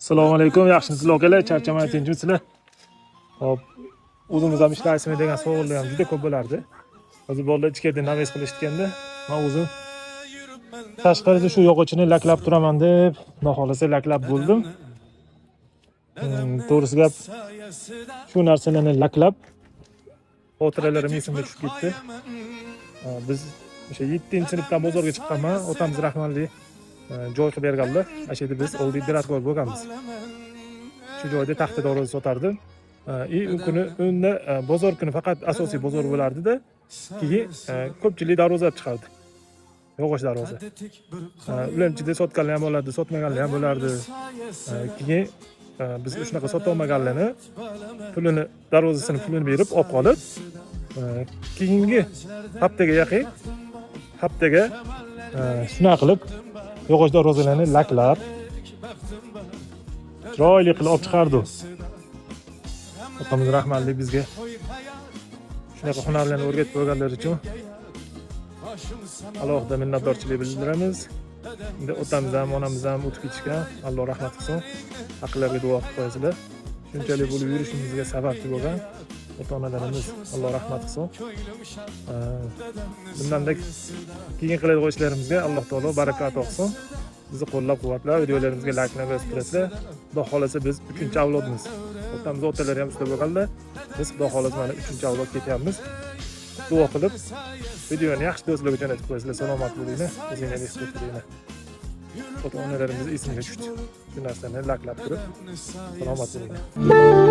Assalomu alaykum, yaxshimisizlar akalar, charchamay tinchmisizlar? Hop, o'zimiz ham ishlaysizmi degan savollar ham juda ko'p bo'lardi. Hozir bolalar ichkarida naves qilishganda, men o'zim tashqarida shu yog'ochini laklab turaman deb, xudo xolasa laklab bo'ldim. To'g'risi gap, shu narsalarni laklab xotiralarim esimga tushib ketdi. Biz o'sha 7-sinfdan bozorga chiqqanman, otamiz rahmatli joy qilib berganlar. O'sha yerda biz oldiy direktor bo'lganmiz. Shu joyda taxta darvoza sotardim. U kuni unda bozor kuni faqat asosiy bozor bo'lardi-da, keyin ko'pchilik darvoza olib chiqardi. Yog'och darvoza. Ular ichida sotganlar ham bo'lardi, sotmaganlar ham bo'lardi. Keyin biz shunaqa sota olmaganlarni pulini, darvozasini pulini berib olib qolib, keyingi haftaga shunaqa qilib yog'och darvozalarni laklab chiroyli qilib olib chiqardi. Otamiz rahmatli bizga shunaqa hunarlarni o'rgatib qo'yganlari uchun alohida minnatdorchilik bildiramiz. Endi otamiz ham, onamiz ham o'tib ketishgan, Alloh rahmat qilsin. Aqllarga duo qilib qo'yasizlar. Shunchalik bo'lib yurishimizga sababchi bo'lgan ota-onalarimiz, Alloh rahmat qilsin. Bundanda keyin qiladigan ishlarimizga Alloh taolo baraka ato qilsin. Bizni qo'llab-quvvatlab, videolarimizga layklar bosib turasizlar. Xudo xolasa biz 3-avlodmiz. Otamiz otalari ham usta bo'lganlar. Biz xudo xolasa mana 3-avlod ketyapmiz. Duo qilib, videoni yaxshi do'stlarga jo'natib qo'yasizlar. Salomat bo'linglar, o'zingizga ehtiyot qiling. Ota-onalarimiz esimga tushdi. Shu narsani laklab turib, salomat bo'linglar.